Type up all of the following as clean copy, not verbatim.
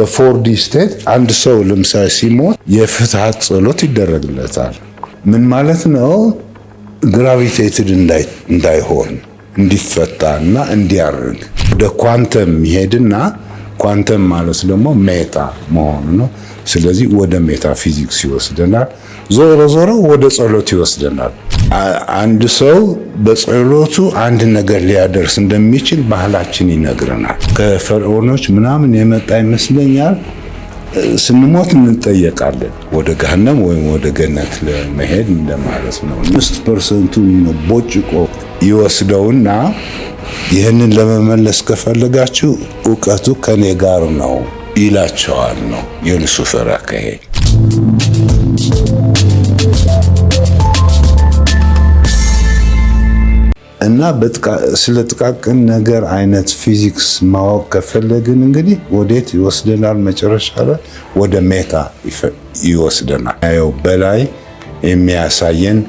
በ4D ስቴት አንድ ሰው ለምሳሌ ሲሞት የፍትሐት ጸሎት ይደረግለታል። ምን ማለት ነው? ግራቪቴትድ እንዳይሆን እንዲፈታና እንዲያርግ ወደ ኳንተም ይሄድና ኳንተም ማለት ደግሞ ሜታ መሆኑ ነው። ስለዚህ ወደ ሜታ ፊዚክስ ይወስደናል። ዞሮ ወደ ጸሎት ይወስደናል። አንድ ሰው በጸሎቱ አንድ ነገር ሊያደርስ እንደሚችል ባህላችን ይነግረናል። ከፈርዖኖች ምናምን የመጣ ይመስለኛል። ስንሞት እንጠየቃለን ወደ ገሃነም ወይም ወደ ገነት ለመሄድ እንደማለት ነው። 5% ቦጭቆ ይወስደውና ይህንን ለመመለስ ከፈለጋችሁ እውቀቱ ከኔ ጋር ነው ይላቸዋል ነው የሉሲፈር አካሄድ። እና ስለ ጥቃቅን ነገር አይነት ፊዚክስ ማወቅ ከፈለግን እንግዲህ ወዴት ይወስደናል? መጨረሻ ላይ ወደ ሜታ ይወስደናል። ያው በላይ የሚያሳየን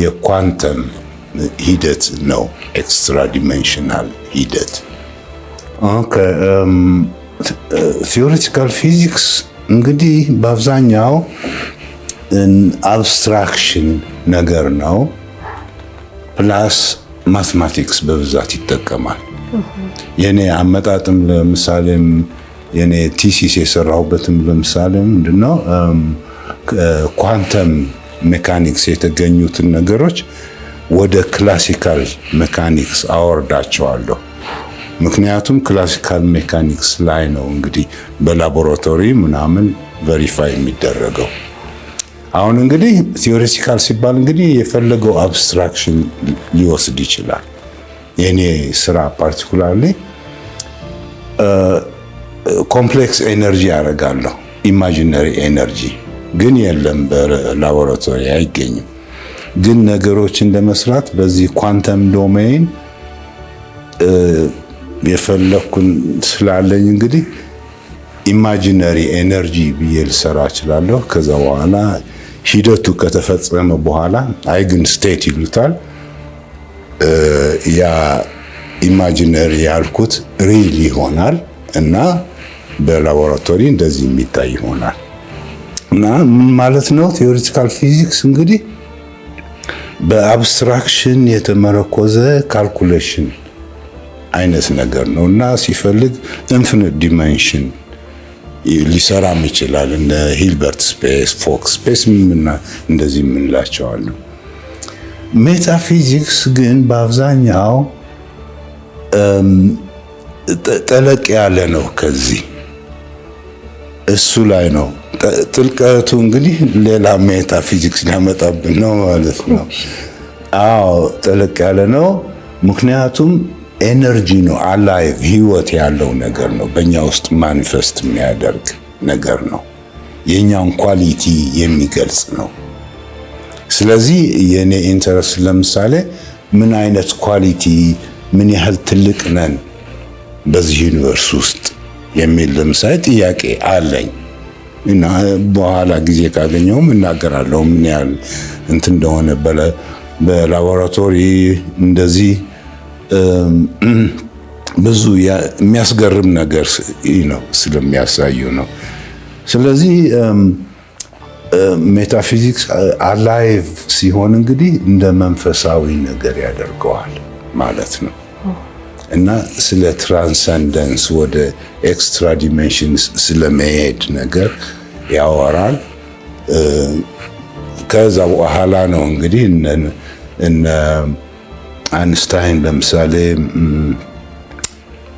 የኳንተም ሂደት ነው፣ ኤክስትራ ዲሜንሽናል ሂደት። ቲዎሬቲካል ፊዚክስ እንግዲህ በአብዛኛው አብስትራክሽን ነገር ነው ፕላስ ማትማቲክስ በብዛት ይጠቀማል። የኔ አመጣጥም ለምሳሌም የኔ ቲሲስ የሰራሁበትም ለምሳሌ ምንድነው ኳንተም ሜካኒክስ የተገኙትን ነገሮች ወደ ክላሲካል ሜካኒክስ አወርዳቸዋለሁ። ምክንያቱም ክላሲካል ሜካኒክስ ላይ ነው እንግዲህ በላቦራቶሪ ምናምን ቨሪፋይ የሚደረገው። አሁን እንግዲህ ቲዮሬቲካል ሲባል እንግዲህ የፈለገው አብስትራክሽን ሊወስድ ይችላል። የኔ ስራ ፓርቲኩላርሊ ኮምፕሌክስ ኤነርጂ ያደርጋለሁ። ኢማጂነሪ ኤነርጂ ግን የለም፣ በላቦራቶሪ አይገኝም። ግን ነገሮችን ለመስራት በዚህ ኳንተም ዶሜይን የፈለኩን ስላለኝ እንግዲህ ኢማጂነሪ ኤነርጂ ብዬ ልሰራ እችላለሁ። ከዛ በኋላ ሂደቱ ከተፈጸመ በኋላ አይግን ስቴት ይሉታል። ያ ኢማጂነሪ ያልኩት ሪል ይሆናል እና በላቦራቶሪ እንደዚህ የሚታይ ይሆናል። እና ምን ማለት ነው? ቲዮሬቲካል ፊዚክስ እንግዲህ በአብስትራክሽን የተመረኮዘ ካልኩሌሽን አይነት ነገር ነው እና ሲፈልግ ኢንፊኒት ዲሜንሽን ሊሰራም ይችላል። እንደ ሂልበርት ስፔስ፣ ፎክስ ስፔስ እንደዚህ የምንላቸው አሉ። ሜታፊዚክስ ግን በአብዛኛው ጠለቅ ያለ ነው። ከዚህ እሱ ላይ ነው ጥልቀቱ። እንግዲህ ሌላ ሜታፊዚክስ ሊያመጣብን ነው ማለት ነው። አዎ ጠለቅ ያለ ነው። ምክንያቱም ኤነርጂ ነው፣ አላይቭ ህይወት ያለው ነገር ነው። በእኛ ውስጥ ማኒፌስት የሚያደርግ ነገር ነው። የእኛን ኳሊቲ የሚገልጽ ነው። ስለዚህ የኔ ኢንተረስት ለምሳሌ ምን አይነት ኳሊቲ፣ ምን ያህል ትልቅ ነን በዚህ ዩኒቨርስ ውስጥ የሚል ለምሳሌ ጥያቄ አለኝ እና በኋላ ጊዜ ካገኘውም እናገራለሁ ምን ያህል እንትን እንደሆነ በላቦራቶሪ እንደዚህ ብዙ የሚያስገርም ነገር ነው ስለሚያሳዩ ነው። ስለዚህ ሜታፊዚክስ አላይቭ ሲሆን እንግዲህ እንደ መንፈሳዊ ነገር ያደርገዋል ማለት ነው እና ስለ ትራንሰንደንስ ወደ ኤክስትራ ዲሜንሽንስ ስለመሄድ ነገር ያወራል። ከዛ በኋላ ነው እንግዲህ እነ አንስታይን ለምሳሌ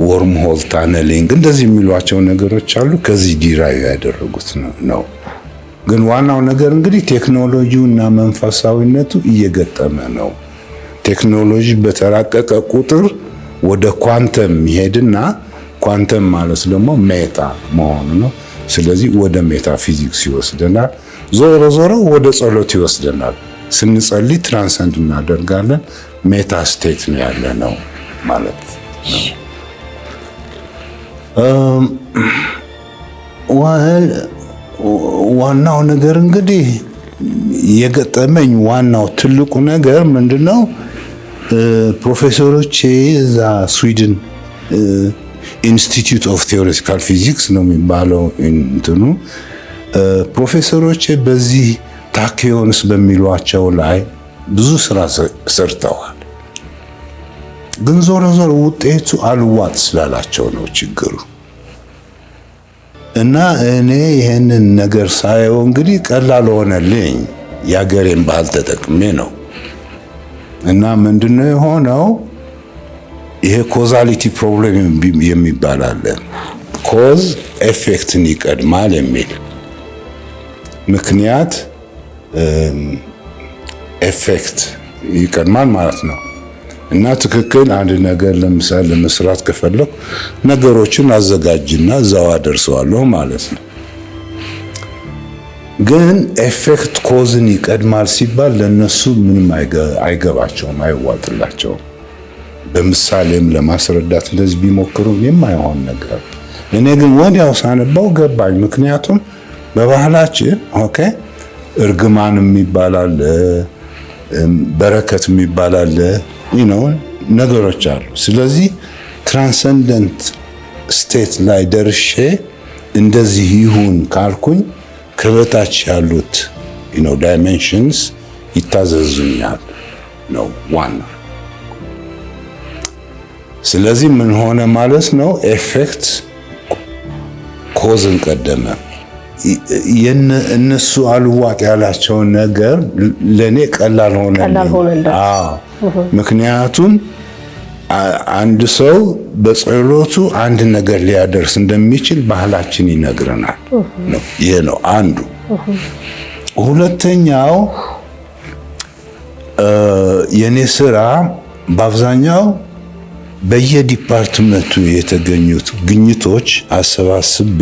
ወርም ሆል ታነሊንግ እንደዚህ የሚሏቸው ነገሮች አሉ። ከዚህ ዲራይቭ ያደረጉት ነው። ግን ዋናው ነገር እንግዲህ ቴክኖሎጂው እና መንፈሳዊነቱ እየገጠመ ነው። ቴክኖሎጂ በተራቀቀ ቁጥር ወደ ኳንተም ይሄድና ኳንተም ማለት ደግሞ ሜታ መሆኑ ነው። ስለዚህ ወደ ሜታ ፊዚክስ ይወስደናል። ዞሮ ወደ ጸሎት ይወስደናል። ስንጸልይ ትራንሰንድ እናደርጋለን። ሜታ ስቴት ነው ያለ ነው ማለት ነው። ዋናው ነገር እንግዲህ የገጠመኝ ዋናው ትልቁ ነገር ምንድነው? ፕሮፌሰሮቼ እዛ ስዊድን ኢንስቲትዩት ኦፍ ቴዎሬቲካል ፊዚክስ ነው የሚባለው እንትኑ ፕሮፌሰሮች በዚህ ታኪዮንስ በሚሏቸው ላይ ብዙ ስራ ሰርተዋል። ግን ዞሮ ዞሮ ውጤቱ አልዋጥ ስላላቸው ነው ችግሩ። እና እኔ ይሄንን ነገር ሳየው እንግዲህ ቀላል ሆነልኝ። የሀገሬን ባህል ተጠቅሜ ነው። እና ምንድነው የሆነው? ይሄ ኮዛሊቲ ፕሮብሌም የሚባል አለ። ኮዝ ኤፌክትን ይቀድማል የሚል ምክንያት ኤፌክት ይቀድማል ማለት ነው። እና ትክክል አንድ ነገር ለምሳሌ ለመስራት ከፈለኩ ነገሮችን አዘጋጅና እዛው አደርሰዋለሁ ማለት ነው። ግን ኤፌክት ኮዝን ይቀድማል ሲባል ለነሱ ምንም አይገባቸውም፣ አይዋጥላቸውም። በምሳሌም ለማስረዳት እንደዚህ ቢሞክሩ የማይሆን ነገር። እኔ ግን ወዲያው ሳነባው ገባኝ። ምክንያቱም በባህላችን ኦኬ እርግማን የሚባል አለ፣ በረከት የሚባል አለ፣ ነገሮች አሉ። ስለዚህ ትራንሰንደንት ስቴት ላይ ደርሼ እንደዚህ ይሁን ካልኩኝ ከበታች ያሉት ዳይሜንሽንስ ይታዘዙኛል ነው ዋና። ስለዚህ ምን ሆነ ማለት ነው? ኤፌክት ኮዝን ቀደመ። እነሱ አልዋጥ ያላቸውን ነገር ለኔ ቀላል ሆነ። ምክንያቱም አንድ ሰው በጸሎቱ አንድ ነገር ሊያደርስ እንደሚችል ባህላችን ይነግረናል ነው። ይሄ ነው አንዱ። ሁለተኛው የኔ ስራ በአብዛኛው በየዲፓርትመንቱ የተገኙት ግኝቶች አሰባስቤ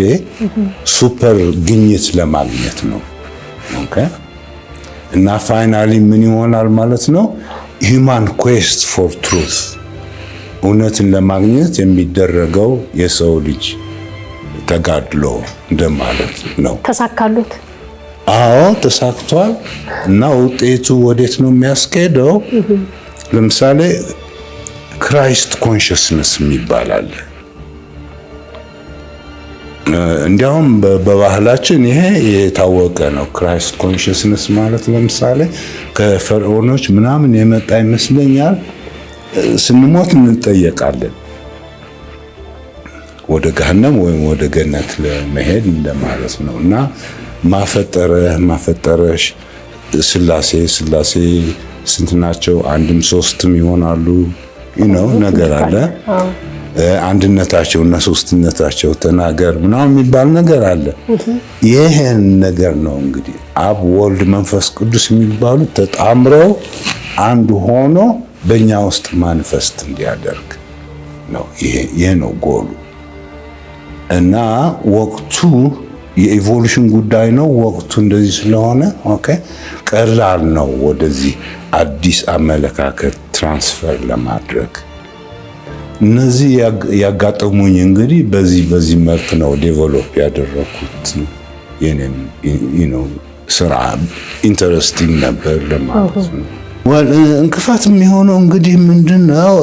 ሱፐር ግኝት ለማግኘት ነው። ኦኬ። እና ፋይናሊ ምን ይሆናል ማለት ነው? ሂውማን ኩዌስት ፎር ትሩዝ፣ እውነትን ለማግኘት የሚደረገው የሰው ልጅ ተጋድሎ እንደማለት ነው። ተሳካሉት? አዎ ተሳክቷል። እና ውጤቱ ወዴት ነው የሚያስኬደው? ለምሳሌ ክራይስት ኮንሽስነስ የሚባል አለ። እንዲያውም በባህላችን ይሄ የታወቀ ነው። ክራይስት ኮንሽስነስ ማለት ለምሳሌ ከፈርዖኖች ምናምን የመጣ ይመስለኛል። ስንሞት እንጠየቃለን ወደ ገሃነም ወይም ወደ ገነት ለመሄድ እንደማለት ነው። እና ማፈጠረሽ ስላሴ ስንት ናቸው? አንድም ሶስትም ይሆናሉ ነገር አለ። አንድነታቸው እና ሶስትነታቸው ተናገር ምናምን የሚባል ነገር አለ። ይሄን ነገር ነው እንግዲህ አብ ወልድ መንፈስ ቅዱስ የሚባሉ ተጣምረው አንድ ሆኖ በእኛ ውስጥ ማኒፌስት እንዲያደርግ ነው። ይሄ ነው ጎሉ። እና ወቅቱ የኢቮሉሽን ጉዳይ ነው። ወቅቱ እንደዚህ ስለሆነ ኦኬ ቀላል ነው ወደዚህ አዲስ አመለካከት ትራንስፈር ለማድረግ። እነዚህ ያጋጠሙኝ እንግዲህ በዚህ መልክ ነው ዴቨሎፕ ያደረኩት። የኔም ስራ ኢንተረስቲንግ ነበር ለማለት ነው። እንቅፋት የሚሆነው እንግዲህ ምንድነው?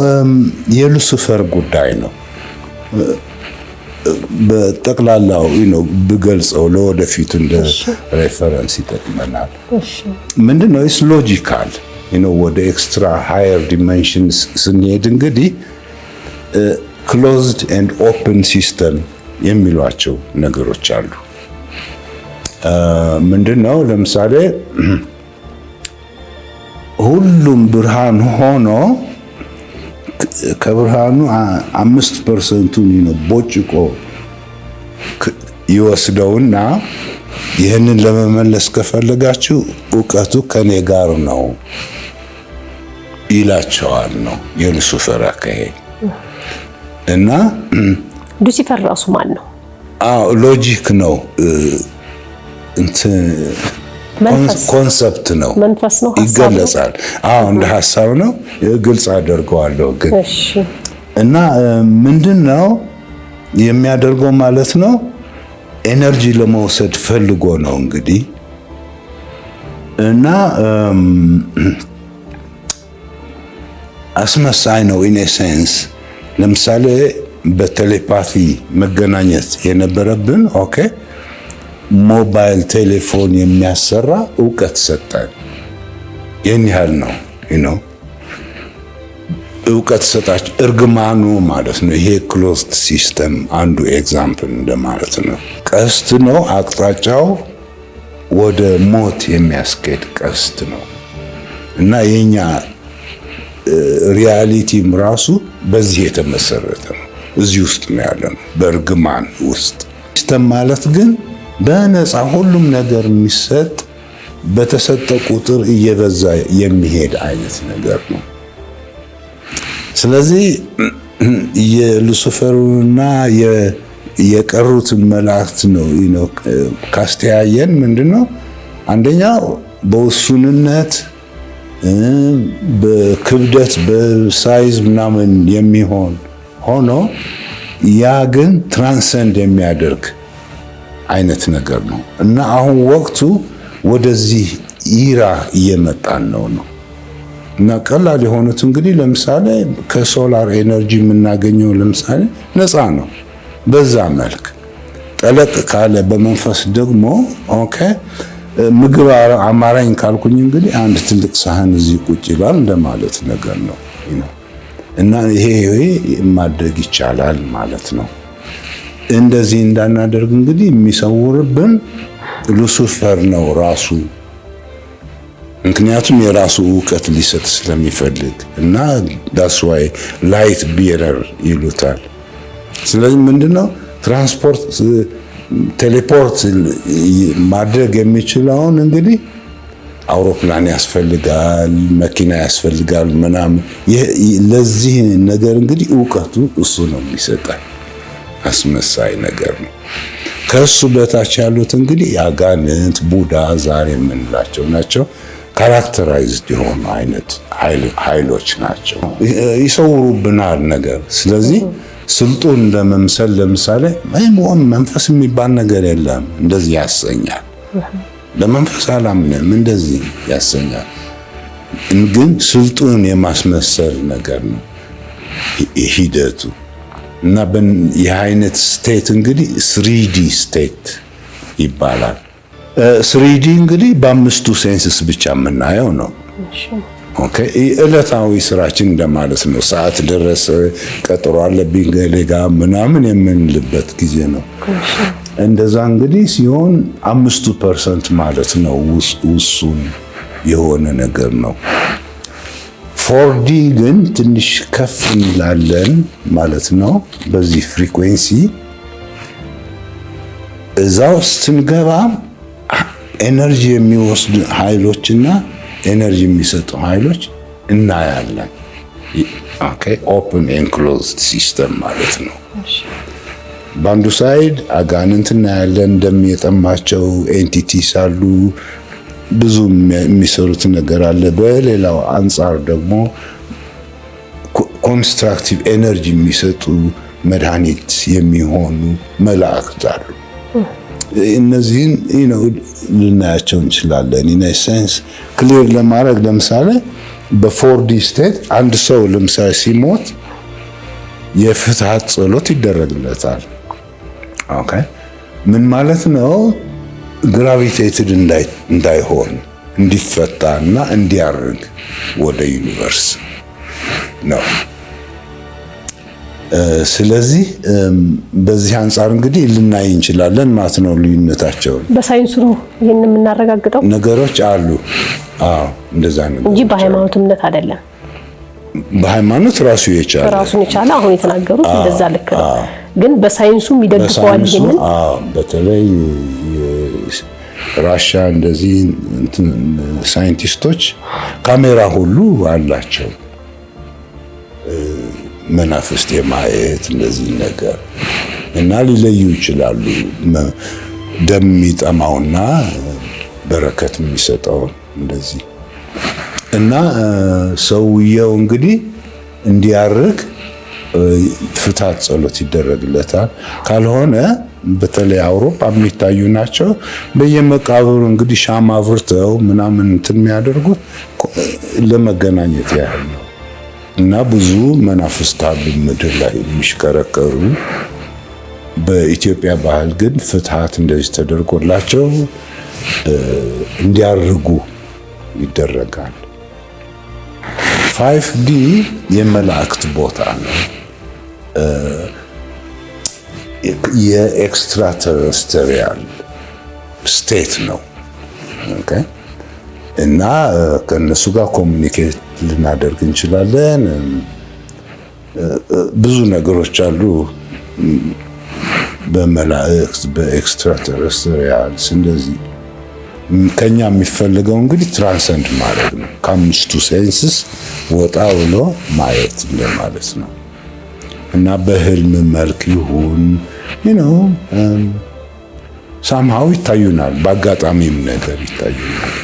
የሉሲፈር ጉዳይ ነው። በጠቅላላው ብገልጸው ለወደፊቱ እንደ ሬፈረንስ ይጠቅመናል። ምንድነው? ኢስ ሎጂካል ወደ ኤክስትራ ሃየር ዲሜንሽንስ ስንሄድ እንግዲህ ክሎዝድ ኤንድ ኦፕን ሲስተም የሚሏቸው ነገሮች አሉ። ምንድነው? ለምሳሌ ሁሉም ብርሃን ሆኖ ከብርሃኑ 5% ቦጭቆ ይወስደውና ይህንን ለመመለስ ከፈለጋችሁ ዕውቀቱ ከኔ ጋር ነው ይላቸዋል ነው የሉሲፈር አካሄድ። እና ሉሲፈር ራሱ ማን ነው? ሎጂክ ነው፣ ኮንሰፕት ነው፣ መንፈስ ነው፣ ይገለጻል። እንደ ሐሳብ ነው፣ ግልጽ አደርገዋለሁ ግን እና ምንድነው የሚያደርገው ማለት ነው? ኤነርጂ ለመውሰድ ፈልጎ ነው እንግዲህ። እና አስመሳይ ነው ኢን ኤሰንስ። ለምሳሌ በቴሌፓቲ መገናኘት የነበረብን ኦኬ ሞባይል ቴሌፎን የሚያሰራ እውቀት ሰጠን። ይህን ያህል ነው እውቀት ሰጣች። እርግማኑ ማለት ነው። ይሄ ክሎዝድ ሲስተም አንዱ ኤግዛምፕል እንደማለት ነው። ቀስት ነው፣ አቅጣጫው ወደ ሞት የሚያስኬድ ቀስት ነው እና የኛ ሪያሊቲም ራሱ በዚህ የተመሰረተ ነው። እዚህ ውስጥ ነው ያለነው፣ በእርግማን ውስጥ። ሲስተም ማለት ግን በነፃ ሁሉም ነገር የሚሰጥ በተሰጠ ቁጥር እየበዛ የሚሄድ አይነት ነገር ነው። ስለዚህ የሉሲፈርና የቀሩትን መላእክት ነው ካስተያየን ምንድነው? አንደኛው በውሱንነት በክብደት በሳይዝ ምናምን የሚሆን ሆኖ ያ ግን ትራንሰንድ የሚያደርግ አይነት ነገር ነው እና አሁን ወቅቱ ወደዚህ ኢራ እየመጣን ነው እና ቀላል የሆኑት እንግዲህ ለምሳሌ ከሶላር ኤነርጂ የምናገኘው ለምሳሌ ነፃ ነው። በዛ መልክ ጠለቅ ካለ በመንፈስ ደግሞ ኦኬ ምግብ አማራኝ ካልኩኝ እንግዲህ አንድ ትልቅ ሳህን እዚህ ቁጭ ይላል እንደማለት ነገር ነው እና ይሄ ማድረግ ይቻላል ማለት ነው። እንደዚህ እንዳናደርግ እንግዲህ የሚሰውርብን ሉሲፈር ነው ራሱ። ምክንያቱም የራሱ እውቀት ሊሰጥ ስለሚፈልግ እና that's why light bearer ይሉታል። ስለዚህ ምንድነው ትራንስፖርት ቴሌፖርት ማድረግ የሚችለውን እንግዲህ አውሮፕላን ያስፈልጋል፣ መኪና ያስፈልጋል ምናምን። ለዚህ ነገር እንግዲህ እውቀቱ እሱ ነው የሚሰጠን። አስመሳይ ነገር ነው። ከሱ በታች ያሉት እንግዲህ አጋንንት፣ ቡዳ ዛሬ የምንላቸው ናቸው። ካራክተራይዝድ የሆኑ አይነት ኃይሎች ናቸው። ይሰውሩብናል ነገር። ስለዚህ ስልጡን ለመምሰል ለምሳሌ መንፈስ የሚባል ነገር የለም እንደዚህ ያሰኛል። ለመንፈስ አላምንም እንደዚህ ያሰኛል። ግን ስልጡን የማስመሰል ነገር ነው ሂደቱ እና ይህ አይነት ስቴት እንግዲህ 3D ስቴት ይባላል። 3D እንግዲህ በአምስቱ ሴንስስ ብቻ የምናየው ነው። ኦኬ ዕለታዊ ስራችን እንደማለት ነው። ሰዓት ደረሰ፣ ቀጠሮ አለብኝ ገሌ ጋር ምናምን የምንልበት ጊዜ ነው። እንደዛ እንግዲህ ሲሆን 5% ማለት ነው ውሱን የሆነ ነገር ነው። 4D ግን ትንሽ ከፍ እንላለን ማለት ነው። በዚህ ፍሪኩዌንሲ እዛው ስንገባ ኤነርጂ የሚወስዱ ኃይሎችና ኤነርጂ የሚሰጡ ኃይሎች እናያለን። ኦኬ ኦፕን ኤንድ ክሎዝድ ሲስተም ማለት ነው። በአንዱ ሳይድ አጋንንት እናያለን፣ እንደሚጠማቸው ኤንቲቲስ አሉ፣ ብዙ የሚሰሩት ነገር አለ። በሌላው አንጻር ደግሞ ኮንስትራክቲቭ ኤነርጂ የሚሰጡ መድኃኒት የሚሆኑ መላእክት አሉ። እነዚህን ልናያቸው እንችላለን። ኢን ሴንስ ክሊር ለማድረግ ለምሳሌ በ4D ስቴት አንድ ሰው ለምሳሌ ሲሞት የፍትሐት ጸሎት ይደረግለታል። ኦኬ ምን ማለት ነው? ግራቪቴትድ እንዳይሆን እንዲፈታና እንዲያርግ ወደ ዩኒቨርስ ነው። ስለዚህ በዚህ አንጻር እንግዲህ ልናይ እንችላለን ማለት ነው ልዩነታቸው። በሳይንሱ ነው ይሄን የምናረጋግጠው ነገሮች አሉ። አዎ እንደዛ ነው እንጂ በሃይማኖት እምነት አይደለም። በሃይማኖት ራሱን የቻለ አሁን የተናገሩት እንደዛ ልክ ነው። ግን በሳይንሱም ይደግፈዋል ይሄንን። በተለይ ራሻ እንደዚህ ሳይንቲስቶች ካሜራ ሁሉ አላቸው መናፍስት የማየት እንደዚህ ነገር እና ሊለዩ ይችላሉ። ደም የሚጠማውና በረከት የሚሰጠው እንደዚህ እና ሰውየው እንግዲህ እንዲያርግ ፍትሐት ጸሎት ይደረግለታል። ካልሆነ በተለይ አውሮፓ የሚታዩ ናቸው። በየመቃብሩ እንግዲህ ሻማ አብርተው ምናምን እንትን የሚያደርጉት ለመገናኘት ያህል ነው። እና ብዙ መናፍስት አሉ ምድር ላይ የሚሽከረከሩ። በኢትዮጵያ ባህል ግን ፍትሃት እንደዚህ ተደርጎላቸው እንዲያርጉ ይደረጋል። 5D የመላእክት ቦታ ነው። የኤክስትራ ተረስትሪያል ስቴት ነው። ኦኬ። እና ከነሱ ጋር ኮሙኒኬት ልናደርግ እንችላለን። ብዙ ነገሮች አሉ በመላእክት በኤክስትራ ተረስትሪያል። ስለዚህ ከኛ የሚፈልገው እንግዲህ ትራንሰንድ ማድረግ ነው። ከአምስቱ ሴንስስ ወጣ ብሎ ማየት እንደማለት ነው። እና በህልም መልክ ይሁን ሳምሃው ይታዩናል፣ በአጋጣሚም ነገር ይታዩናል።